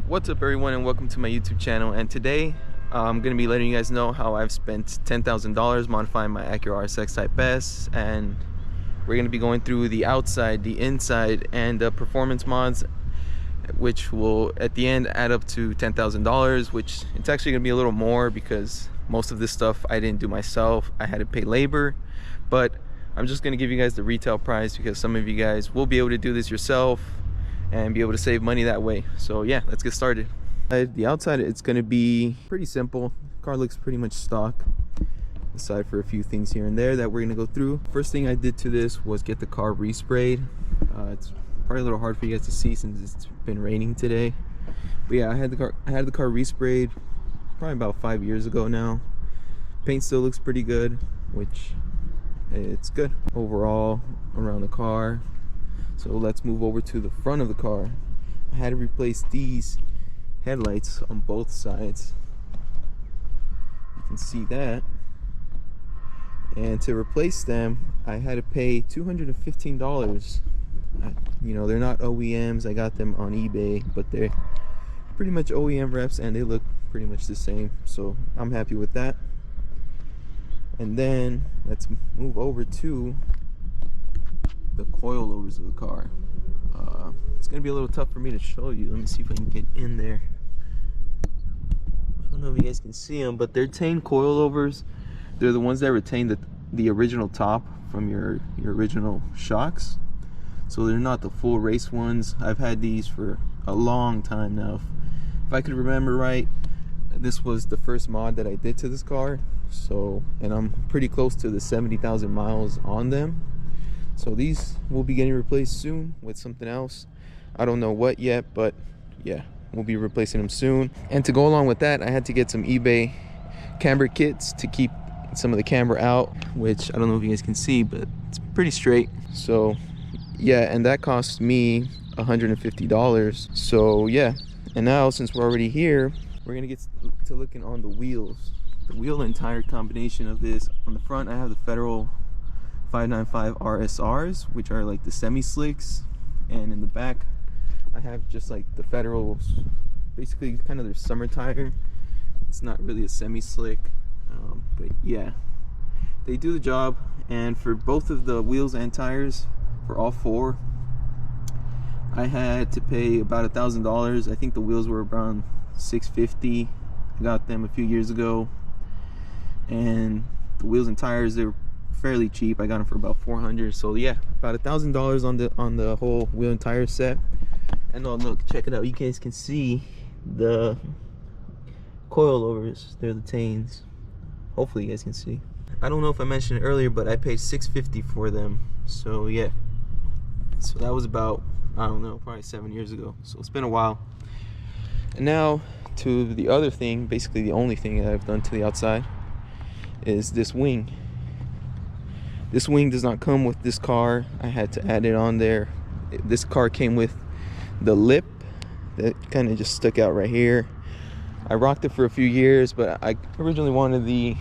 What's up everyone, and welcome to my YouTube channel. And today I'm going to be letting you guys know how I've spent $10,000 modifying my Acura RSX Type S, and we're going to be going through the outside, the inside, and the performance mods, which will at the end add up to $10,000, which it's actually going to be a little more because most of this stuff I didn't do myself. I had to pay labor, but I'm just going to give you guys the retail price because some of you guys will be able to do this yourself and be able to save money that way. So yeah, let's get started. The outside, it's going to be pretty simple. Car looks pretty much stock, aside for a few things here and there that we're going to go through. First thing I did to this was get the car resprayed. It's probably a little hard for you guys to see since it's been raining today, but yeah, I had the car resprayed probably about 5 years ago now. Paint still looks pretty good, which it's good overall around the car. So let's move over to the front of the car. I had to replace these headlights on both sides. You can see that. And to replace them, I had to pay $215. You know, they're not OEMs. I got them on eBay, but they're pretty much OEM reps and they look pretty much the same. So I'm happy with that. And then let's move over to the coilovers of the car. It's gonna be a little tough for me to show you. Let me see if I can get in there. I don't know if you guys can see them, but they're Tein coilovers. They're the ones that retain the original top from your original shocks. So they're not the full race ones. I've had these for a long time now. If I could remember right, this was the first mod that I did to this car. So, and I'm pretty close to the 70,000 miles on them. So these will be getting replaced soon with something else. I don't know what yet, but yeah, we'll be replacing them soon. And to go along with that, I had to get some eBay camber kits to keep some of the camber out, which I don't know if you guys can see, but it's pretty straight. So yeah, and that cost me $150. So yeah, and now since we're already here, we're gonna get to looking on the wheels. The wheel and tire combination of this. On the front, I have the Federal 595 RSRs, which are like the semi-slicks, and in the back I have just like the Federals, basically kind of their summer tire. It's not really a semi-slick, but yeah, they do the job. And for both of the wheels and tires, for all four, I had to pay about $1,000. I think the wheels were around $650. I got them a few years ago, and the wheels and tires, they're fairly cheap. I got them for about $400. So yeah, about $1,000 on the whole wheel and tire set. And oh look, check it out. You guys can see the coilovers. They're the Teins. Hopefully you guys can see. I don't know if I mentioned it earlier, but I paid $650 for them. So yeah, so that was about, I don't know, probably 7 years ago. So it's been a while. And now to the other thing, basically the only thing that I've done to the outside, is this wing. This wing does not come with this car. I had to add it on there. This car came with the lip that kind of just stuck out right here. I rocked it for a few years, but I originally wanted the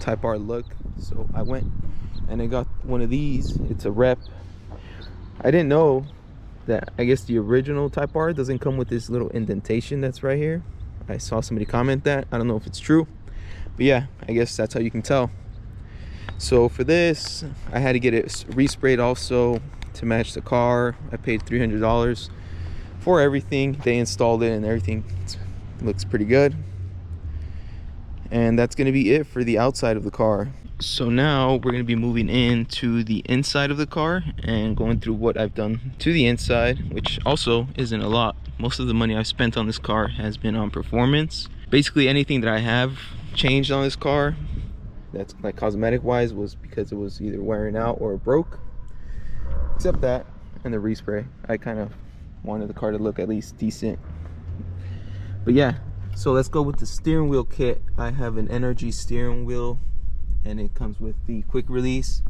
Type R look, so I went and I got one of these. It's a rep. I didn't know that, I guess the original Type R doesn't come with this little indentation that's right here. I saw somebody comment that. I don't know if it's true, but yeah, I guess that's how you can tell. So for this, I had to get it resprayed also to match the car. I paid $300 for everything. They installed it and everything looks pretty good. And that's going to be it for the outside of the car. So now we're going to be moving into the inside of the car and going through what I've done to the inside, which also isn't a lot. Most of the money I've spent on this car has been on performance. Basically anything that I have changed on this car, that's like cosmetic wise, was because it was either wearing out or broke, except that and the respray. I kind of wanted the car to look at least decent. But yeah, so let's go with the steering wheel kit. I have an NRG steering wheel and it comes with the quick release.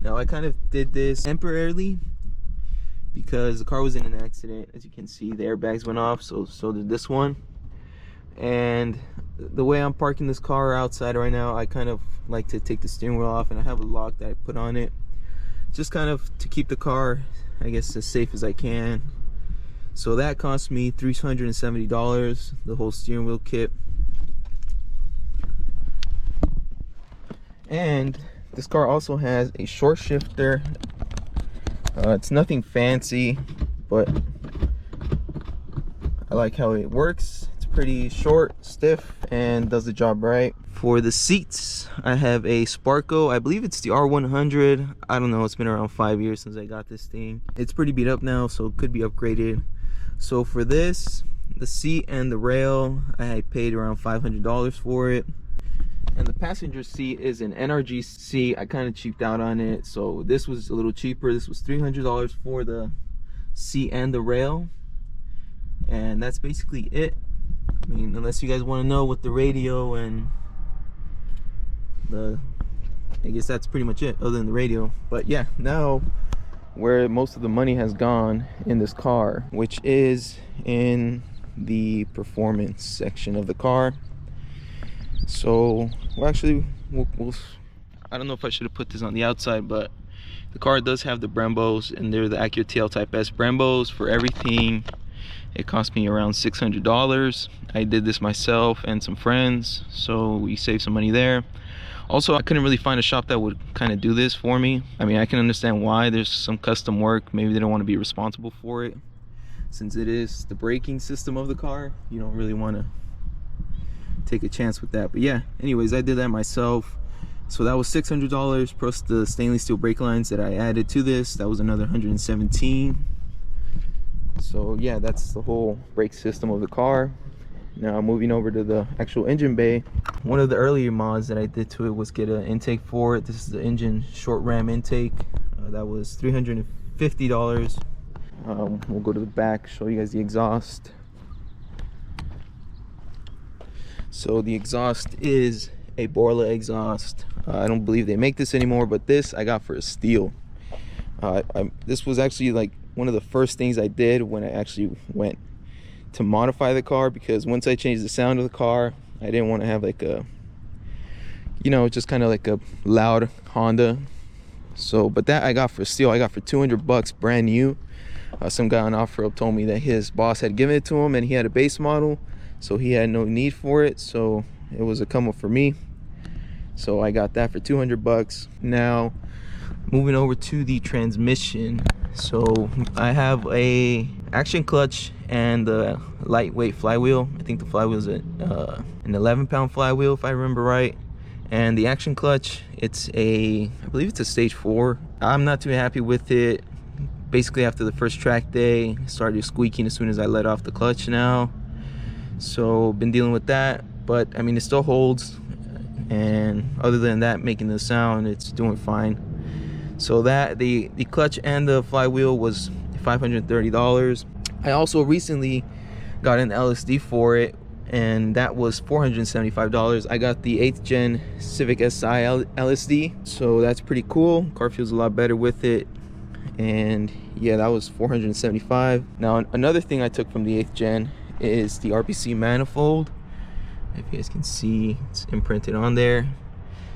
Now I kind of did this temporarily because the car was in an accident. As you can see, the airbags went off, so did this one. And the way I'm parking this car outside right now, I kind of like to take the steering wheel off, and I have a lock that I put on it just kind of to keep the car, I guess, as safe as I can. So that cost me $370, the whole steering wheel kit. And this car also has a short shifter. It's nothing fancy, but I like how it works. It's pretty short, stiff, and does the job right. For the seats, I have a Sparco. I believe it's the R100. I don't know, it's been around 5 years since I got this thing. It's pretty beat up now, so it could be upgraded. So for this, the seat and the rail, I paid around $500 for it. And the passenger seat is an NRG seat. I kind of cheaped out on it, so this was a little cheaper. This was $300 for the seat and the rail. And that's basically it. I mean, unless you guys want to know what the radio and I guess that's pretty much it, other than the radio. But yeah, now where most of the money has gone in this car, which is in the performance section of the car. So we'll I don't know if I should have put this on the outside, but the car does have the Brembos, and they're the Acura Type S Brembos. For everything, it cost me around $600. I did this myself and some friends, so we saved some money there. Also, I couldn't really find a shop that would kind of do this for me. I mean, I can understand why. There's some custom work. Maybe they don't want to be responsible for it. Since it is the braking system of the car, you don't really want to take a chance with that. But yeah, anyways, I did that myself. So that was $600 plus the stainless steel brake lines that I added to this. That was another $117. So yeah, that's the whole brake system of the car. Now moving over to the actual engine bay. One of the earlier mods that I did to it was get an intake for it. This is the Injen short ram intake. That was $350. We'll go to the back, show you guys the exhaust. So the exhaust is a Borla exhaust. I don't believe they make this anymore, but this I got for a steal. This was actually like one of the first things I did when I actually went to modify the car, because once I changed the sound of the car, I didn't want to have like a, you know, just kind of like a loud Honda. So, but that I got for a steal. I got for $200 brand new. Some guy on OfferUp told me that his boss had given it to him and he had a base model, so he had no need for it, so it was a come up for me. So I got that for $200. Now moving over to the transmission. So I have a action clutch and a lightweight flywheel. I think the flywheel is an 11-pound flywheel if I remember right. And the action clutch, it's I believe it's a stage 4. I'm not too happy with it. Basically after the first track day, it started squeaking as soon as I let off the clutch now. So been dealing with that, but I mean it still holds, and other than that making the sound, it's doing fine. So that the clutch and the flywheel was $530. I also recently got an LSD for it, and that was $475. I got the 8th gen Civic Si LSD, so that's pretty cool. Car feels a lot better with it. And yeah, that was $475. Now another thing I took from the 8th gen is the RBC Manifold. If you guys can see, it's imprinted on there.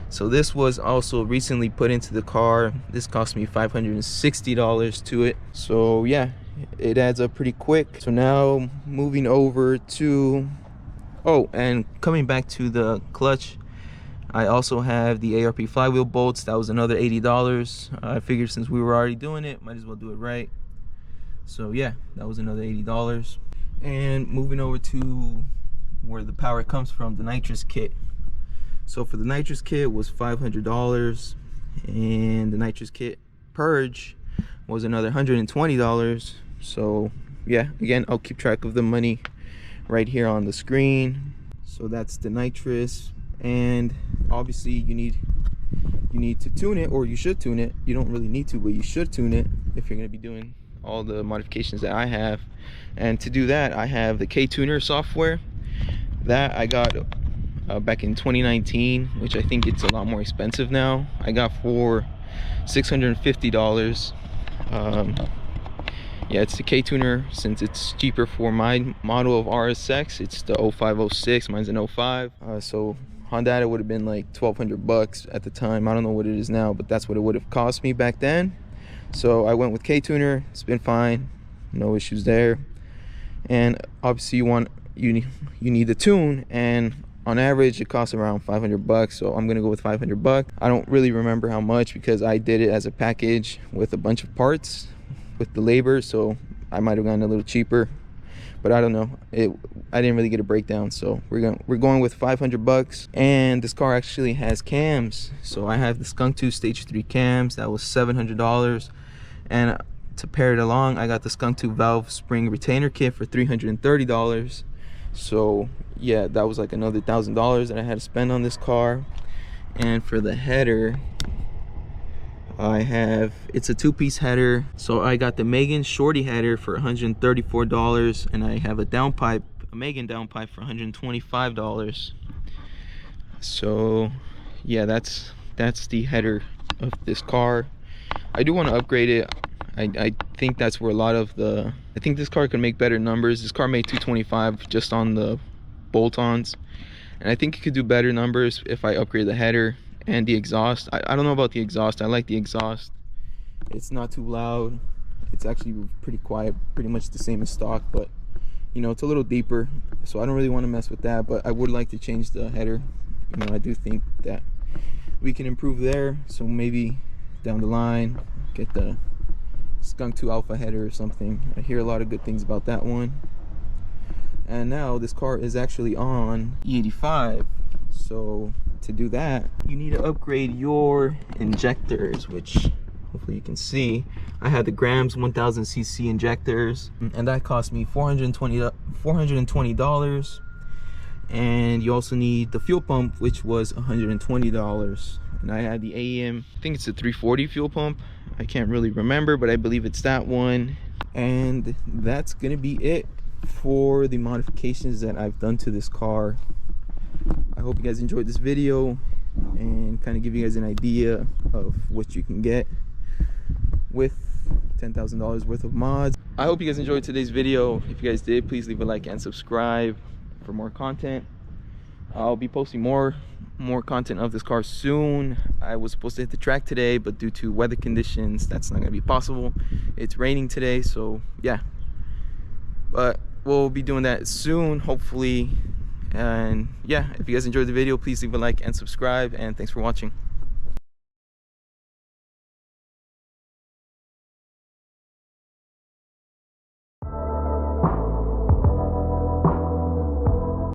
So this was also recently put into the car. This cost me $560 to it. So yeah, it adds up pretty quick. So now moving over to, oh, and coming back to the clutch, I also have the ARP flywheel bolts. That was another $80. I figured since we were already doing it, might as well do it right. So yeah, that was another $80. And moving over to where the power comes from, the nitrous kit. So for the nitrous kit was $500, and the nitrous kit purge was another $120. So yeah, again, I'll keep track of the money right here on the screen. So that's the nitrous, and obviously you need to tune it, or you should tune it. You don't really need to, but you should tune it if you're going to be doing all the modifications that I have. And to do that, I have the Ktuner software that I got back in 2019, which I think it's a lot more expensive now. I got for $650. Yeah, it's the Ktuner. Since it's cheaper for my model of RSX, it's the 0506, mine's an 05. So Honda, it would have been like $1,200 at the time. I don't know what it is now, but that's what it would have cost me back then. So I went with Ktuner. It's been fine, no issues there. and obviously you need the tune, and on average it costs around 500 bucks. So I'm gonna go with 500 bucks. I don't really remember how much because I did it as a package with a bunch of parts with the labor, so I might have gotten a little cheaper, but I don't know. I didn't really get a breakdown, so we're going with 500 bucks. And this car actually has cams, so I have the Skunk 2 stage 3 cams. That was $700, and to pair it along, I got the Skunk 2 valve spring retainer kit for $330. So yeah, that was like another $1,000 that I had to spend on this car. And for the header, it's a 2-piece header. So I got the Megan Shorty header for $134, and I have a Megan downpipe for $125. So yeah, that's the header of this car. I do want to upgrade it. I think that's where a lot of I think this car can make better numbers. This car made 225 just on the bolt-ons, and I think it could do better numbers if I upgrade the header and the exhaust. I don't know about the exhaust. I like the exhaust. It's not too loud. It's actually pretty quiet, pretty much the same as stock, but you know, it's a little deeper, so I don't really want to mess with that. But I would like to change the header. You know, I do think that we can improve there, so maybe down the line get the Skunk 2 Alpha header or something. I hear a lot of good things about that one. And now this car is actually on E85, so to do that you need to upgrade your injectors, which hopefully you can see. I had the Grams 1000cc injectors, and that cost me $420. And you also need the fuel pump, which was $120. And I had the AEM, I think it's a 340 fuel pump. I can't really remember, but I believe it's that one. And that's gonna be it for the modifications that I've done to this car. I hope you guys enjoyed this video and kind of give you guys an idea of what you can get with $10,000 worth of mods. I hope you guys enjoyed today's video. If you guys did, please leave a like and subscribe for more content. I'll be posting more content of this car soon. I was supposed to hit the track today, but due to weather conditions, that's not gonna be possible. It's raining today, so yeah, but we'll be doing that soon, hopefully. And yeah, if you guys enjoyed the video, please leave a like and subscribe, and thanks for watching.